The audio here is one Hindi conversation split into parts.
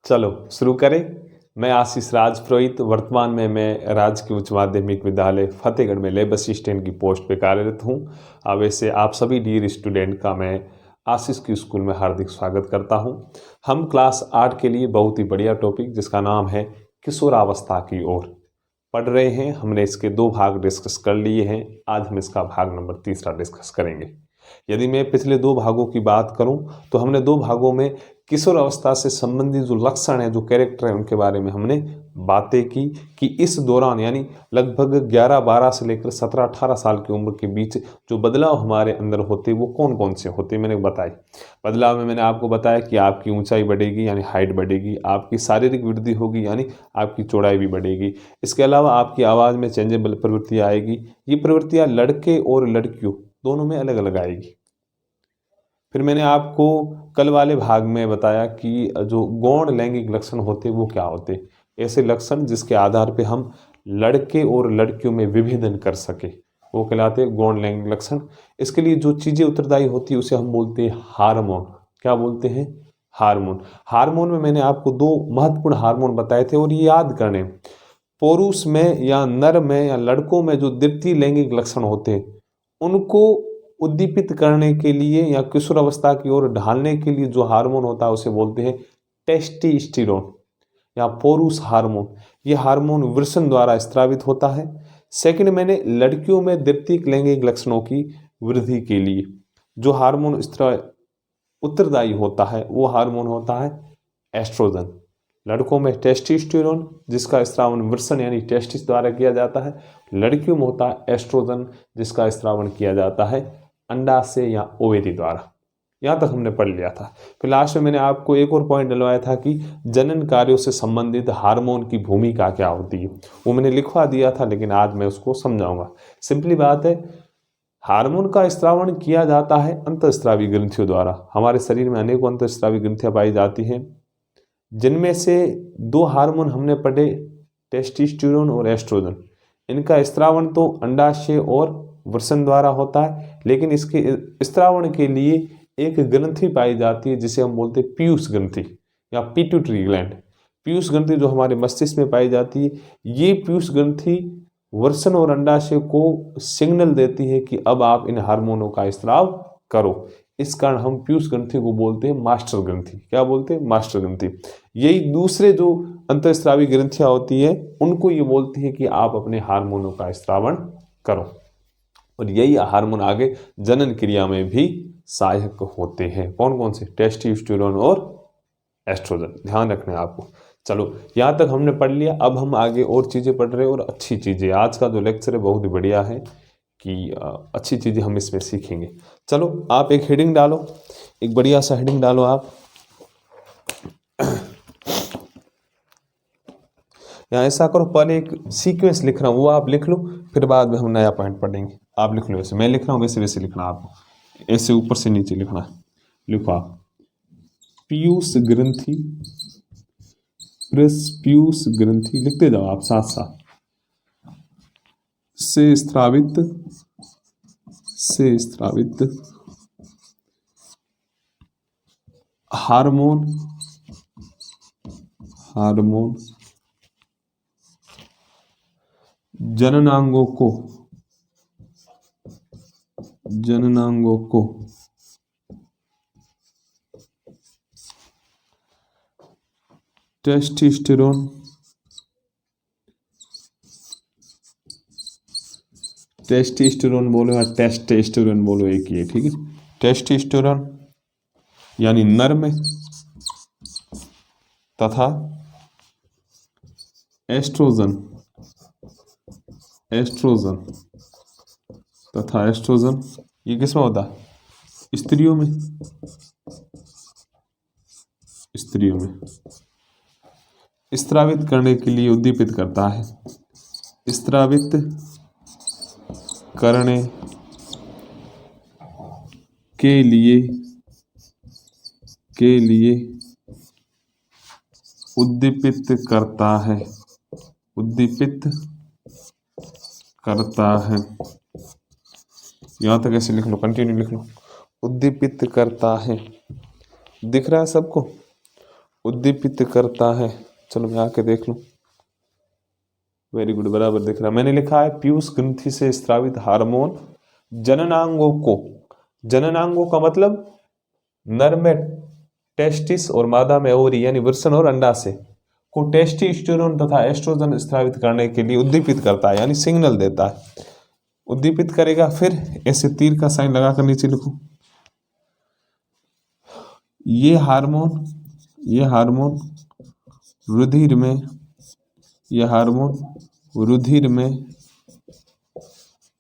चलो शुरू करें। मैं आशीष राज पुरोहित, वर्तमान में मैं राजकीय उच्च माध्यमिक विद्यालय फतेहगढ़ में लैब असिस्टेंट की पोस्ट पे कार्यरत हूँ। वैसे आप सभी डियर स्टूडेंट का मैं आशीष की स्कूल में हार्दिक स्वागत करता हूँ। हम क्लास 8 के लिए बहुत ही बढ़िया टॉपिक जिसका नाम है किशोरावस्था की ओर पढ़ रहे हैं। हमने इसके 2 भाग डिस्कस कर लिए हैं। आज हम इसका भाग नंबर 3 डिस्कस करेंगे। यदि मैं पिछले 2 भागों की बात करूं तो हमने 2 भागों में किशोर अवस्था से संबंधित जो लक्षण है, जो कैरेक्टर है, उनके बारे में हमने बातें की कि इस दौरान यानी लगभग 11-12 से लेकर 17-18 साल की उम्र के बीच जो बदलाव हमारे अंदर होते वो कौन कौन से होते मैंने बताए। बदलाव में मैंने आपको बताया कि आपकी ऊंचाई बढ़ेगी यानी हाइट बढ़ेगी, आपकी शारीरिक वृद्धि होगी यानी आपकी चौड़ाई भी बढ़ेगी। इसके अलावा आपकी आवाज़ में चेंजेबल प्रवृत्ति आएगी। ये प्रवृत्तियाँ लड़के और लड़कियों दोनों में अलग अलग आएगी। फिर मैंने आपको कल वाले भाग में बताया कि जो गौण लैंगिक लक्षण होते वो क्या होते, ऐसे लक्षण जिसके आधार पे हम लड़के और लड़कियों में विभेदन कर सके वो कहलाते हैं गौण लैंगिक लक्षण। इसके लिए जो चीज़ें उत्तरदायी होती है उसे हम बोलते हैं हार्मोन। क्या बोलते हैं? हार्मोन। हार्मोन में मैंने आपको 2 महत्वपूर्ण हार्मोन बताए थे और ये याद करने, पुरुष में या नर में या लड़कों में जो द्वितीय लैंगिक लक्षण होते हैं उनको उद्दीपित करने के लिए या किशोर अवस्था की ओर ढालने के लिए जो हार्मोन होता है उसे बोलते हैं टेस्टोस्टेरोन या पुरुष हार्मोन। ये हार्मोन वृषण द्वारा स्रावित होता है। सेकंड, मैंने लड़कियों में द्वितीय लैंगिक लक्षणों की वृद्धि के लिए जो हार्मोन उत्तरदायी होता है वो हार्मोन होता है एस्ट्रोजन। लड़कों में टेस्टोस्टेरोन जिसका स्रावन वृषण यानी टेस्टिस द्वारा किया जाता है, लड़कियों में होता है एस्ट्रोजन जिसका स्रावन किया जाता है अंडाशय या ओवेरी द्वारा। यहाँ तक हमने पढ़ लिया था। फिर लास्ट में मैंने आपको एक और पॉइंट डलवाया था कि जनन कार्यों से संबंधित हार्मोन की भूमिका क्या होती है, वो मैंने लिखवा दिया था लेकिन आज मैं उसको समझाऊंगा। सिंपली बात है, हार्मोन का स्रावन किया जाता है अंतःस्रावी ग्रंथियों द्वारा। हमारे शरीर में अनेकों अंतःस्रावी ग्रंथियां पाई जाती हैं जिनमें से 2 हार्मोन हमने पढ़े, टेस्टोस्टेरोन और एस्ट्रोजन। इनका स्रावन तो अंडाशय और वृषण द्वारा होता है, लेकिन इसके स्रावन के लिए एक ग्रंथि पाई जाती है जिसे हम बोलते हैं पीयूष ग्रंथि या पिट्यूटरी ग्लैंड। पीयूष ग्रंथि जो हमारे मस्तिष्क में पाई जाती है, ये पीयूष ग्रंथि वृषण और अंडाशय को सिग्नल देती है कि अब आप इन हार्मोनों का स्राव करो। इस कारण हम पीयूष ग्रंथि को बोलते हैं मास्टर ग्रंथि। क्या बोलते हैं? मास्टर ग्रंथि। यही दूसरे जो अंतःस्रावी ग्रंथियां होती है उनको ये बोलती है कि आप अपने हार्मोनों का स्रावन करो, और यही हार्मोन आगे जनन क्रिया में भी सहायक होते हैं। कौन कौन से? टेस्टोस्टेरोन और एस्ट्रोजन। ध्यान रखना है आपको। चलो यहाँ तक हमने पढ़ लिया। अब हम आगे और चीज़ें पढ़ रहे हैं और अच्छी चीज़ें। आज का जो लेक्चर है बहुत ही बढ़िया है कि अच्छी चीज़ें हम इसमें सीखेंगे। चलो आप एक हेडिंग डालो, एक बढ़िया सा हेडिंग डालो आप। यहाँ ऐसा करो, पहले एक सीक्वेंस लिख रहा हूँ वो आप लिख लो, फिर बाद में हम नया पॉइंट पढ़ेंगे। आप लिख लो, वैसे मैं लिख रहा हूँ वैसे वैसे लिखना आपको, ऐसे ऊपर से नीचे लिखना है। लिखो आप, पीयूष ग्रंथि, पीयूष ग्रंथि लिखते जाओ आप साथ साथ, से स्रावित हार्मोन जननांगों को टेस्टोस्टेरोन बोलो या टेस्टोस्टेरोन बोलो, एक ही है, ठीक है। टेस्टोस्टेरोन यानी नर में तथा एस्ट्रोजन ये किसमें होता है? स्त्रियों में स्रावित करने के लिए उद्दीपित करता है। स्रावित करने के लिए उद्दीपित करता है। यहाँ तक ऐसे लिख लो, कंटिन्यू लिख लो। उद्दीपित करता है, दिख रहा है सबको? उद्दीपित करता है। चलो मैं आके देख लूं। वेरी गुड, बराबर दिख रहा। मैंने लिखा है पीयूष ग्रंथि से स्रावित हार्मोन जननांगों को, जननांगों का मतलब नर में टेस्टिस और मादा में ओवरी यानी वृषण और अंडाशय को टेस्टोस्टेरोन तथा एस्ट्रोजन स्रावित करने के लिए उद्दीपित करता है, यानी सिग्नल देता है, उद्दीपित करेगा। फिर ऐसे तीर का साइन लगाकर नीचे लिखो। ये हार्मोन रुधिर में, ये हार्मोन रुधिर में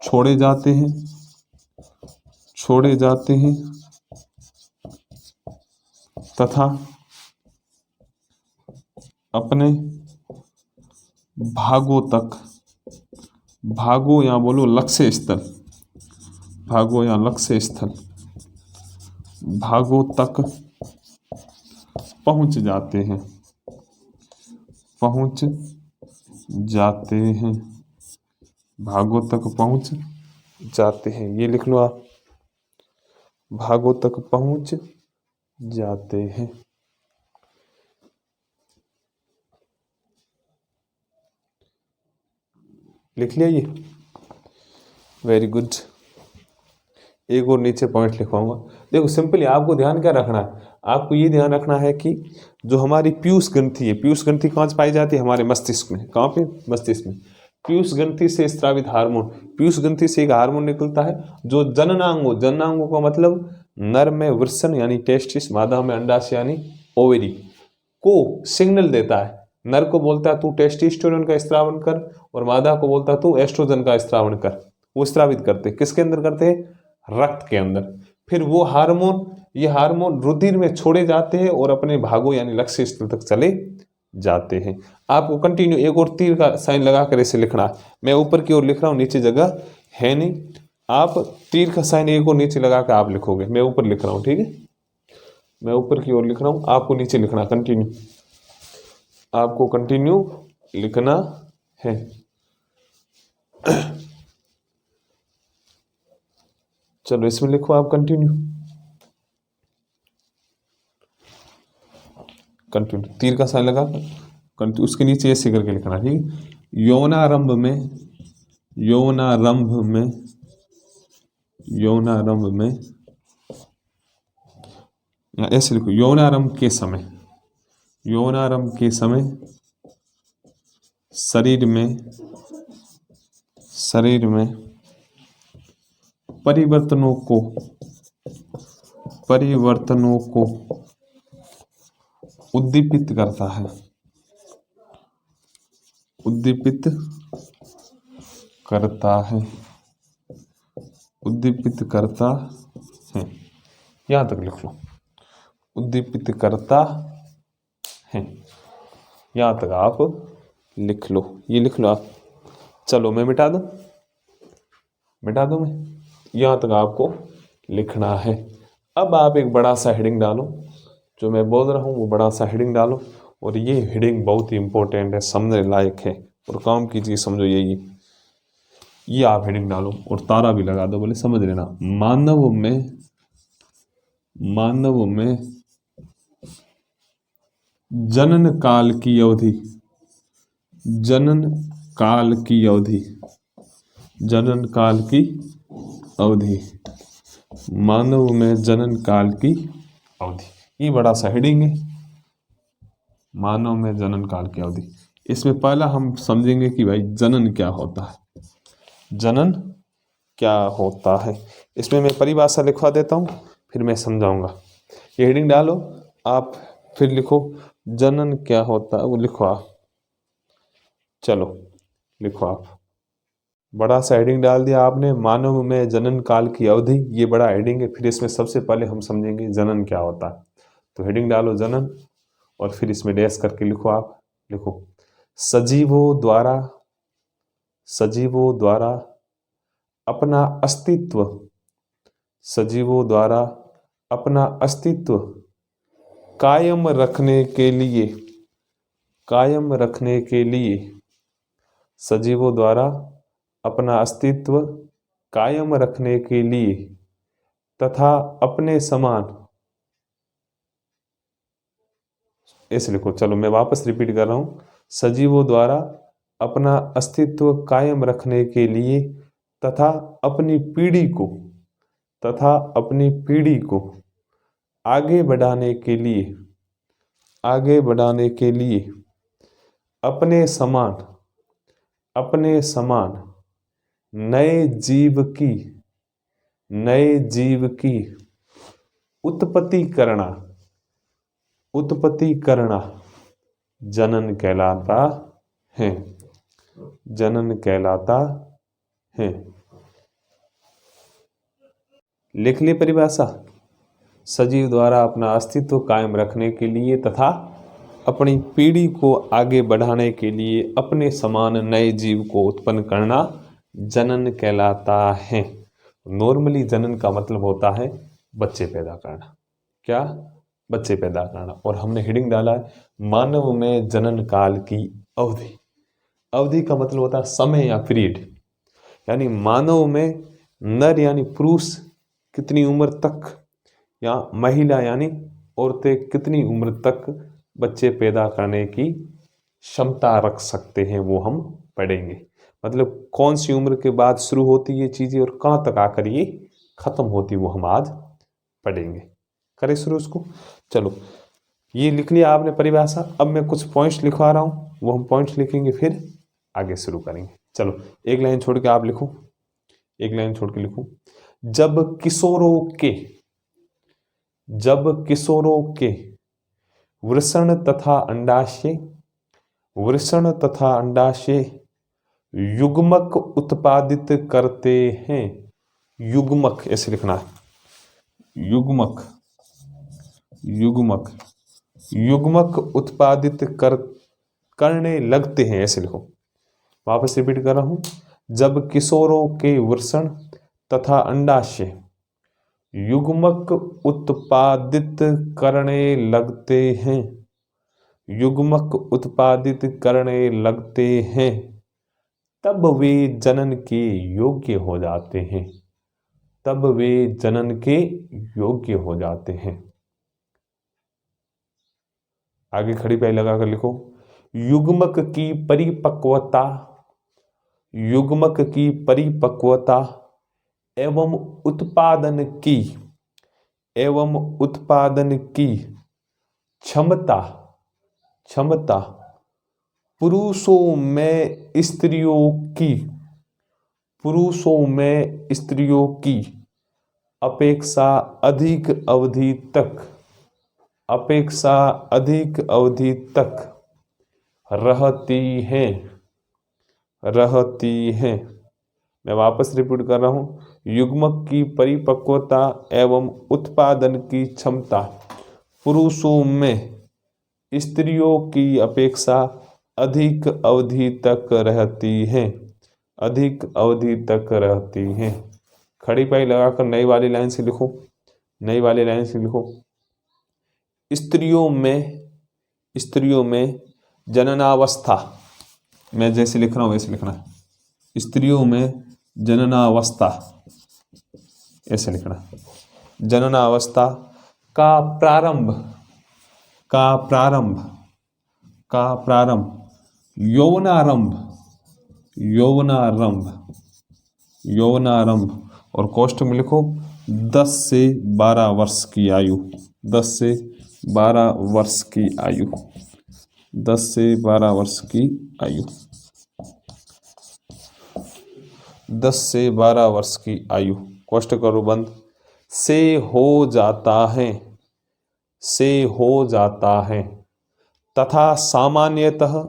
छोड़े जाते हैं तथा अपने भागों तक, भागों या बोलो लक्ष्य स्थल, भागों या लक्ष्य स्थल, भागों तक पहुंच जाते हैं, भागों तक पहुंच जाते हैं। ये लिख लो आप, भागों तक पहुंच जाते हैं। लिख लिया ये, वेरी गुड। एक और नीचे पॉइंट लिखवाऊंगा। देखो सिंपली आपको ध्यान क्या रखना है, आपको ये ध्यान रखना है कि जो हमारी पीयूष ग्रंथि है, पीयूष ग्रंथि कहाँ से पाई जाती है? हमारे मस्तिष्क में। कहाँ पे? मस्तिष्क में। पीयूष ग्रंथि से स्रावित हार्मोन, पीयूष ग्रंथि से एक हार्मोन निकलता है जो जननांगों, जननांगों का मतलब नर में वृषण यानी टेस्टिस, मादा में अंडाशय यानी ओवेरी को सिग्नल देता है। नर को बोलता है तू टेस्टोस्टेरोन का स्त्रावन कर, और मादा को बोलता है तू एस्ट्रोजन का स्त्रावन कर। वो स्रावित करते, किसके अंदर करते हैं? रक्त के अंदर। फिर वो हार्मोन, ये हार्मोन रुधिर में छोड़े जाते हैं और अपने भागों यानी लक्ष्य स्थल तक चले जाते हैं। आपको कंटिन्यू एक और तीर का साइन लगाकर इसे लिखना है। मैं ऊपर की ओर लिख रहा हूं, नीचे जगह है नहीं। आप तीर का साइन एक और नीचे लगाकर आप लिखोगे। मैं ऊपर लिख रहा हूं, ठीक है? मैं ऊपर की ओर लिख रहा हूं, आपको नीचे लिखना कंटिन्यू, आपको कंटिन्यू लिखना है। चलो इसमें लिखो आप कंटिन्यू, कंटिन्यू तीर का साइन लगा कंटिन्यू, उसके नीचे ऐसे करके लिखना, ठीक है? यौनारंभ में, यौनारंभ में, यौनारंभ में, या ऐसे लिखो यौनारंभ के समय, यौनारंभ के समय शरीर में, शरीर में परिवर्तनों को, परिवर्तनों को उद्दीपित करता है, उद्दीपित करता है, उद्दीपित करता है। यहां तक लिख लो, उद्दीपित करता है, यहां तक आप लिख लो। ये लिख लो आप। चलो मैं मिटा दूं, मिटा दूं मैं, यहां तक आपको लिखना है। अब आप एक बड़ा सा हेडिंग डालो, जो मैं बोल रहा हूँ वो बड़ा सा हेडिंग डालो, और ये हेडिंग बहुत ही इंपॉर्टेंट है, समझने लायक है, और काम कीजिए, समझो यही। ये आप हेडिंग डालो और तारा भी लगा दो, बोले समझ लेना। मानव में, मानव में जनन काल की अवधि, जनन काल की अवधि, जनन काल की अवधि, मानव में जनन काल की अवधि। ये बड़ा सा हेडिंग है, मानव में जनन काल की अवधि। इसमें पहला हम समझेंगे कि भाई जनन क्या होता है, जनन क्या होता है। इसमें मैं परिभाषा लिखवा देता हूँ, फिर मैं समझाऊंगा। ये हेडिंग डालो आप, फिर लिखो जनन क्या होता है, वो लिखो आप। चलो लिखो आप, बड़ा सा हेडिंग डाल दिया आपने, मानव में जनन काल की अवधि, ये बड़ा हेडिंग है। फिर इसमें सबसे पहले हम समझेंगे जनन क्या होता है। तो हेडिंग डालो जनन, और फिर इसमें डैश करके लिखो आप, लिखो सजीवों द्वारा, सजीवों द्वारा अपना अस्तित्व, सजीवों द्वारा अपना अस्तित्व कायम रखने के लिए, कायम रखने के लिए, सजीवों द्वारा अपना अस्तित्व कायम रखने के लिए तथा अपने समान, ऐसे लिखो। चलो मैं वापस रिपीट कर रहा हूँ। सजीवों द्वारा अपना अस्तित्व कायम रखने के लिए तथा अपनी पीढ़ी को आगे बढ़ाने के लिए अपने समान नए जीव की उत्पत्ति करना जनन कहलाता है। लिख ली परिभाषा। सजीव द्वारा अपना अस्तित्व कायम रखने के लिए तथा अपनी पीढ़ी को आगे बढ़ाने के लिए अपने समान नए जीव को उत्पन्न करना जनन कहलाता है। नॉर्मली जनन का मतलब होता है बच्चे पैदा करना। क्या? बच्चे पैदा करना। और हमने हेडिंग डाला है मानव में जनन काल की अवधि। अवधि का मतलब होता है समय या पीरियड, यानी मानव में नर यानी पुरुष कितनी उम्र तक या महिला यानी औरतें कितनी उम्र तक बच्चे पैदा करने की क्षमता रख सकते हैं, वो हम पढ़ेंगे। मतलब कौन सी उम्र के बाद शुरू होती ये चीज़ें और कहाँ तक आकर ये खत्म होती, वो हम आज पढ़ेंगे। करें शुरू उसको। चलो ये लिख लिया आपने परिभाषा। अब मैं कुछ पॉइंट्स लिखवा रहा हूँ, वो हम पॉइंट्स लिखेंगे फिर आगे शुरू करेंगे। चलो एक लाइन छोड़ के आप लिखो, एक लाइन छोड़ के लिखो। जब किशोरों के वृषण तथा अंडाशय युग्मक उत्पादित करते हैं। युग्मक ऐसे लिखना है, युग्मक उत्पादित करने लगते हैं, ऐसे लिखो। वापस रिपीट कर रहा हूं। जब किशोरों के वृषण तथा अंडाशय युग्मक उत्पादित करने लगते हैं, तब वे जनन के योग्य हो जाते हैं। आगे खड़ी पाई लगाकर लिखो। युग्मक की परिपक्वता एवं उत्पादन की क्षमता पुरुषों में स्त्रियों की अपेक्षा अधिक अवधि तक रहती हैं। मैं वापस रिपीट कर रहा हूं। युग्मक की परिपक्वता एवं उत्पादन की क्षमता पुरुषों में स्त्रियों की अपेक्षा अधिक अवधि तक रहती हैं। खड़ी पाई लगाकर नई वाली लाइन से लिखो। स्त्रियों में जननावस्था, मैं जैसे लिख रहा हूं वैसे लिखना है। स्त्रियों में जननावस्था ऐसे लिखना। जननावस्था का प्रारंभ यौवनारंभ और कोष्ठ में लिखो 10 से 12 वर्ष की आयु। 10 से 12 वर्ष की आयु। 10 से 12 वर्ष की आयु। 10 से 12 वर्ष की आयु। कोष्ठ करो बंद। से हो जाता है तथा सामान्यतः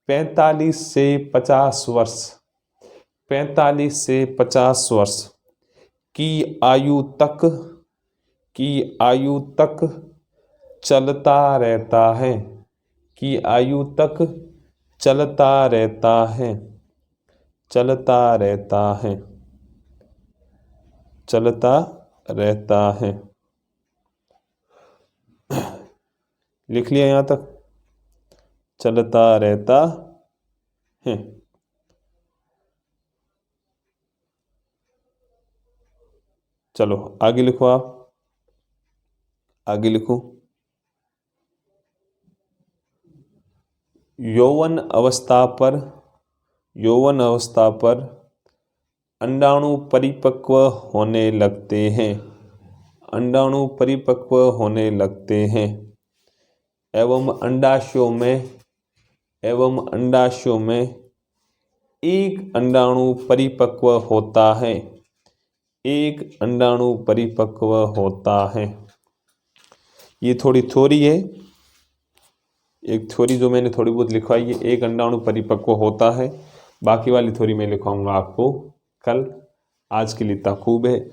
45 से 50 वर्ष की आयु तक चलता रहता है। लिख लिया यहां तक? चलता रहता है। चलो आगे लिखो आप। आगे लिखो। यौवन अवस्था पर अंडाणु परिपक्व होने लगते हैं। अंडाणु परिपक्व होने लगते हैं एवं अंडाशयों में एक अंडाणु परिपक्व होता है। एक अंडाणु परिपक्व होता है। ये थोड़ी थ्योरी है, एक थ्योरी जो मैंने थोड़ी बहुत लिखवाई है, एक अंडाणु परिपक्व होता है। बाकी वाली थ्योरी मैं लिखवाऊंगा आपको कल। आज के लिए इतना खूब है,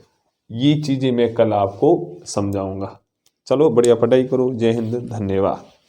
ये चीज़ें मैं कल आपको समझाऊंगा। चलो बढ़िया पढ़ाई करो। जय हिंद, धन्यवाद।